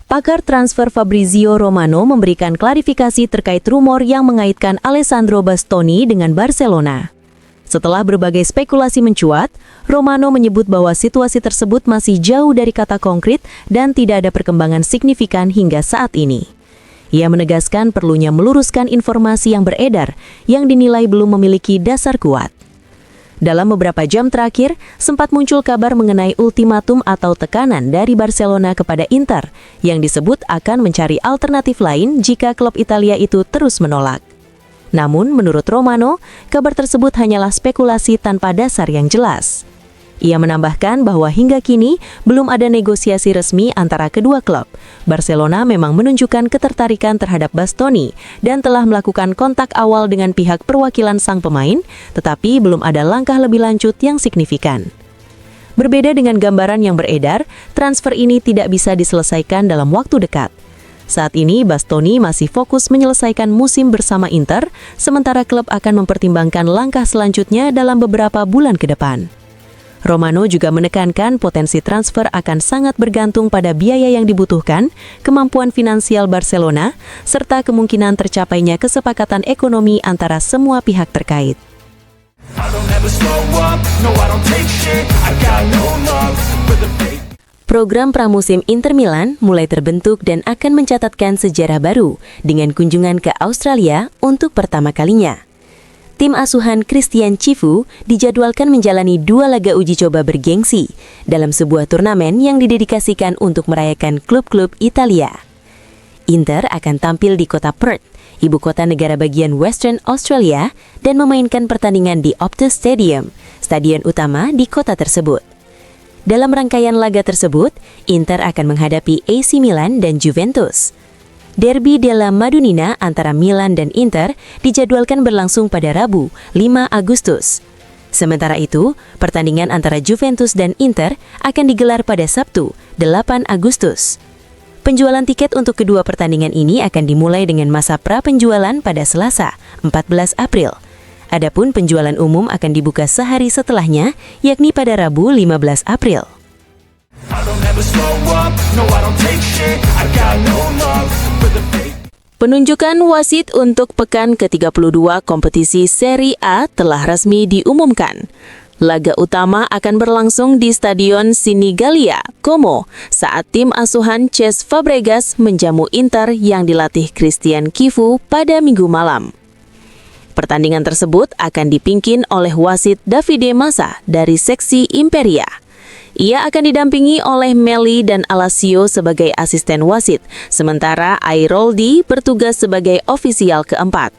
Pakar transfer Fabrizio Romano memberikan klarifikasi terkait rumor yang mengaitkan Alessandro Bastoni dengan Barcelona. Setelah berbagai spekulasi mencuat, Romano menyebut bahwa situasi tersebut masih jauh dari kata konkret dan tidak ada perkembangan signifikan hingga saat ini. Ia menegaskan perlunya meluruskan informasi yang beredar yang dinilai belum memiliki dasar kuat. Dalam beberapa jam terakhir, sempat muncul kabar mengenai ultimatum atau tekanan dari Barcelona kepada Inter yang disebut akan mencari alternatif lain jika klub Italia itu terus menolak. Namun, menurut Romano, kabar tersebut hanyalah spekulasi tanpa dasar yang jelas. Ia menambahkan bahwa hingga kini belum ada negosiasi resmi antara kedua klub. Barcelona memang menunjukkan ketertarikan terhadap Bastoni dan telah melakukan kontak awal dengan pihak perwakilan sang pemain, tetapi belum ada langkah lebih lanjut yang signifikan. Berbeda dengan gambaran yang beredar, transfer ini tidak bisa diselesaikan dalam waktu dekat. Saat ini, Bastoni masih fokus menyelesaikan musim bersama Inter, sementara klub akan mempertimbangkan langkah selanjutnya dalam beberapa bulan ke depan. Romano juga menekankan potensi transfer akan sangat bergantung pada biaya yang dibutuhkan, kemampuan finansial Barcelona, serta kemungkinan tercapainya kesepakatan ekonomi antara semua pihak terkait. Program pramusim Inter Milan mulai terbentuk dan akan mencatatkan sejarah baru dengan kunjungan ke Australia untuk pertama kalinya. Tim asuhan Christian Cifu dijadwalkan menjalani 2 laga uji coba bergengsi dalam sebuah turnamen yang didedikasikan untuk merayakan klub-klub Italia. Inter akan tampil di kota Perth, ibu kota negara bagian Western Australia, dan memainkan pertandingan di Optus Stadium, stadion utama di kota tersebut. Dalam rangkaian laga tersebut, Inter akan menghadapi AC Milan dan Juventus. Derby della Madonnina antara Milan dan Inter dijadwalkan berlangsung pada Rabu, 5 Agustus. Sementara itu, pertandingan antara Juventus dan Inter akan digelar pada Sabtu, 8 Agustus. Penjualan tiket untuk kedua pertandingan ini akan dimulai dengan masa pra-penjualan pada Selasa, 14 April. Adapun penjualan umum akan dibuka sehari setelahnya, yakni pada Rabu, 15 April. Penunjukan wasit untuk pekan ke-32 kompetisi Serie A telah resmi diumumkan. Laga utama akan berlangsung di Stadion Sinigalia, Como, saat tim asuhan Cesc Fabregas menjamu Inter yang dilatih Christian Cifu pada Minggu malam. Pertandingan tersebut akan dipimpin oleh wasit Davide Massa dari seksi Imperia. Ia akan didampingi oleh Meli dan Alassio sebagai asisten wasit, sementara Airoldi bertugas sebagai ofisial keempat.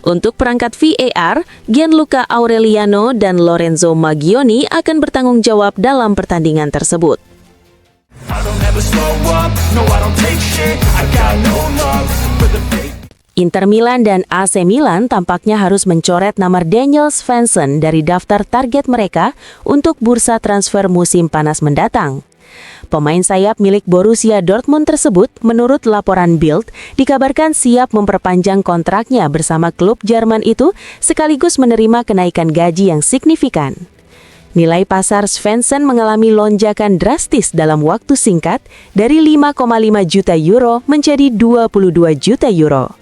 Untuk perangkat VAR, Gianluca Aureliano dan Lorenzo Maggioni akan bertanggung jawab dalam pertandingan tersebut. Inter Milan dan AC Milan tampaknya harus mencoret nama Daniel Svensson dari daftar target mereka untuk bursa transfer musim panas mendatang. Pemain sayap milik Borussia Dortmund tersebut, menurut laporan Bild, dikabarkan siap memperpanjang kontraknya bersama klub Jerman itu sekaligus menerima kenaikan gaji yang signifikan. Nilai pasar Svensson mengalami lonjakan drastis dalam waktu singkat dari 5,5 juta euro menjadi 22 juta euro.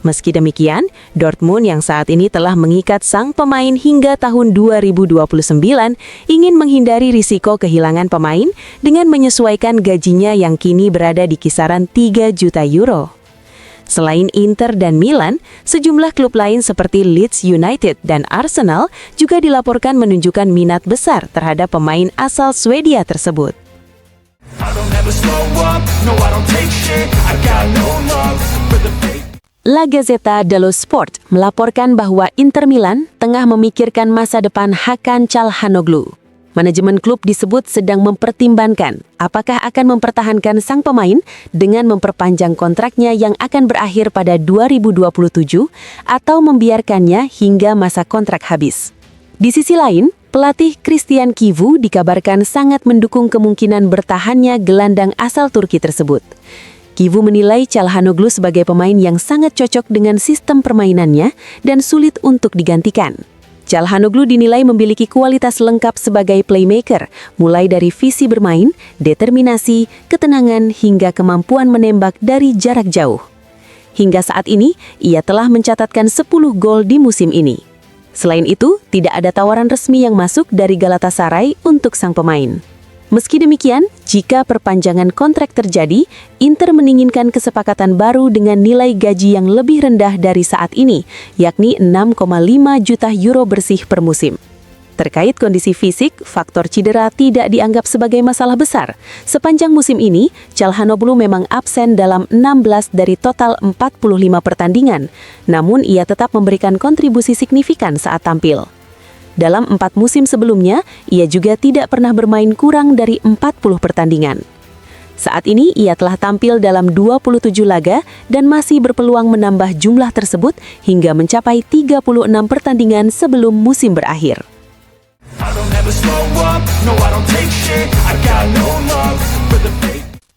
Meski demikian, Dortmund yang saat ini telah mengikat sang pemain hingga tahun 2029 ingin menghindari risiko kehilangan pemain dengan menyesuaikan gajinya yang kini berada di kisaran 3 juta euro. Selain Inter dan Milan, sejumlah klub lain seperti Leeds United dan Arsenal juga dilaporkan menunjukkan minat besar terhadap pemain asal Swedia tersebut. La Gazzetta dello Sport melaporkan bahwa Inter Milan tengah memikirkan masa depan Hakan Çalhanoğlu. Manajemen klub disebut sedang mempertimbangkan apakah akan mempertahankan sang pemain dengan memperpanjang kontraknya yang akan berakhir pada 2027 atau membiarkannya hingga masa kontrak habis. Di sisi lain, pelatih Christian Cifu dikabarkan sangat mendukung kemungkinan bertahannya gelandang asal Turki tersebut. Cifu menilai Çalhanoğlu sebagai pemain yang sangat cocok dengan sistem permainannya dan sulit untuk digantikan. Calhanoglu dinilai memiliki kualitas lengkap sebagai playmaker, mulai dari visi bermain, determinasi, ketenangan, hingga kemampuan menembak dari jarak jauh. Hingga saat ini, ia telah mencatatkan 10 gol di musim ini. Selain itu, tidak ada tawaran resmi yang masuk dari Galatasaray untuk sang pemain. Meski demikian, jika perpanjangan kontrak terjadi, Inter menginginkan kesepakatan baru dengan nilai gaji yang lebih rendah dari saat ini, yakni 6,5 juta euro bersih per musim. Terkait kondisi fisik, faktor cedera tidak dianggap sebagai masalah besar. Sepanjang musim ini, Calhanoglu memang absen dalam 16 dari total 45 pertandingan, namun ia tetap memberikan kontribusi signifikan saat tampil. Dalam 4 musim sebelumnya, ia juga tidak pernah bermain kurang dari 40 pertandingan. Saat ini, ia telah tampil dalam 27 laga dan masih berpeluang menambah jumlah tersebut hingga mencapai 36 pertandingan sebelum musim berakhir.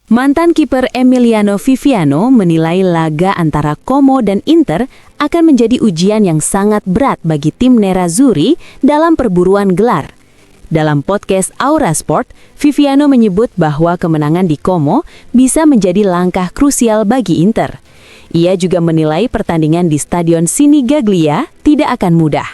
Mantan kiper Emiliano Viviano menilai laga antara Como dan Inter akan menjadi ujian yang sangat berat bagi tim Nerazzurri dalam perburuan gelar. Dalam podcast Aura Sport, Viviano menyebut bahwa kemenangan di Como bisa menjadi langkah krusial bagi Inter. Ia juga menilai pertandingan di Stadion Sinigaglia tidak akan mudah.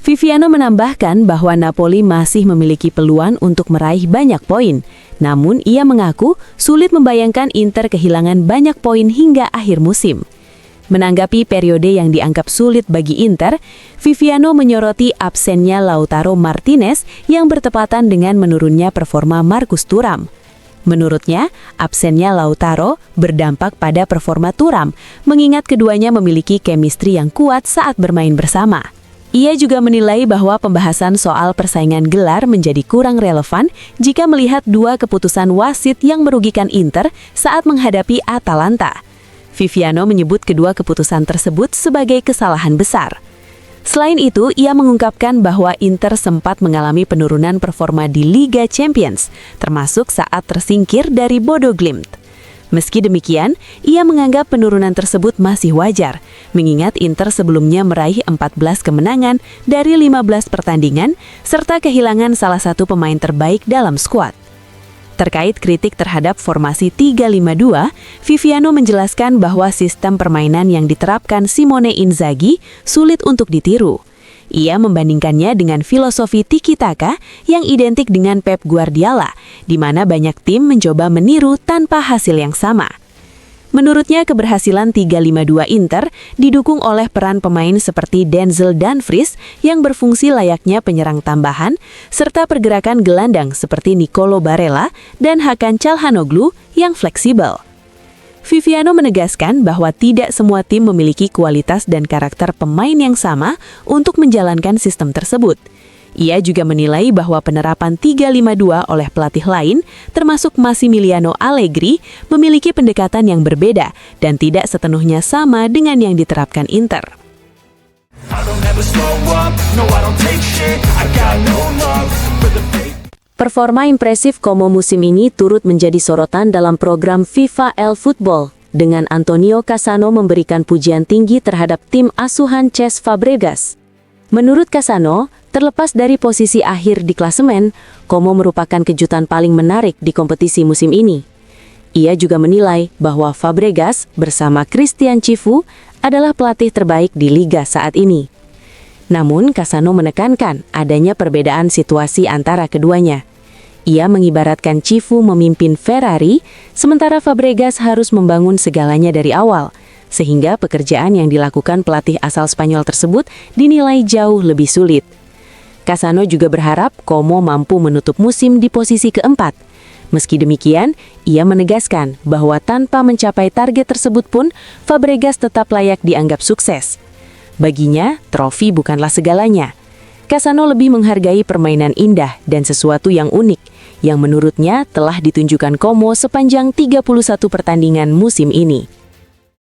Viviano menambahkan bahwa Napoli masih memiliki peluang untuk meraih banyak poin. Namun ia mengaku sulit membayangkan Inter kehilangan banyak poin hingga akhir musim. Menanggapi periode yang dianggap sulit bagi Inter, Viviano menyoroti absennya Lautaro Martinez yang bertepatan dengan menurunnya performa Marcus Thuram. Menurutnya, absennya Lautaro berdampak pada performa Thuram, mengingat keduanya memiliki chemistry yang kuat saat bermain bersama. Ia juga menilai bahwa pembahasan soal persaingan gelar menjadi kurang relevan jika melihat 2 keputusan wasit yang merugikan Inter saat menghadapi Atalanta. Viviano menyebut kedua keputusan tersebut sebagai kesalahan besar. Selain itu, ia mengungkapkan bahwa Inter sempat mengalami penurunan performa di Liga Champions, termasuk saat tersingkir dari Bodo Glimt. Meski demikian, ia menganggap penurunan tersebut masih wajar, mengingat Inter sebelumnya meraih 14 kemenangan dari 15 pertandingan, serta kehilangan salah satu pemain terbaik dalam skuad. Terkait kritik terhadap formasi 3-5-2, Viviano menjelaskan bahwa sistem permainan yang diterapkan Simone Inzaghi sulit untuk ditiru. Ia membandingkannya dengan filosofi tiki-taka yang identik dengan Pep Guardiola, di mana banyak tim mencoba meniru tanpa hasil yang sama. Menurutnya, keberhasilan 3-5-2 Inter didukung oleh peran pemain seperti Denzel Dumfries yang berfungsi layaknya penyerang tambahan, serta pergerakan gelandang seperti Nicolo Barella dan Hakan Calhanoglu yang fleksibel. Viviano menegaskan bahwa tidak semua tim memiliki kualitas dan karakter pemain yang sama untuk menjalankan sistem tersebut. Ia juga menilai bahwa penerapan 3-5-2 oleh pelatih lain, termasuk Massimiliano Allegri, memiliki pendekatan yang berbeda dan tidak sepenuhnya sama dengan yang diterapkan Inter. Performa impresif Como musim ini turut menjadi sorotan dalam program FIFA El Football, dengan Antonio Cassano memberikan pujian tinggi terhadap tim asuhan Cesc Fabregas. Menurut Cassano, terlepas dari posisi akhir di klasemen, Como merupakan kejutan paling menarik di kompetisi musim ini. Ia juga menilai bahwa Fabregas bersama Christian Cifu adalah pelatih terbaik di liga saat ini. Namun, Cassano menekankan adanya perbedaan situasi antara keduanya. Ia mengibaratkan Cifu memimpin Ferrari, sementara Fabregas harus membangun segalanya dari awal, sehingga pekerjaan yang dilakukan pelatih asal Spanyol tersebut dinilai jauh lebih sulit. Cassano juga berharap Como mampu menutup musim di posisi keempat. Meski demikian, ia menegaskan bahwa tanpa mencapai target tersebut pun, Fabregas tetap layak dianggap sukses. Baginya, trofi bukanlah segalanya. Cassano lebih menghargai permainan indah dan sesuatu yang unik, yang menurutnya telah ditunjukkan Como sepanjang 31 pertandingan musim ini.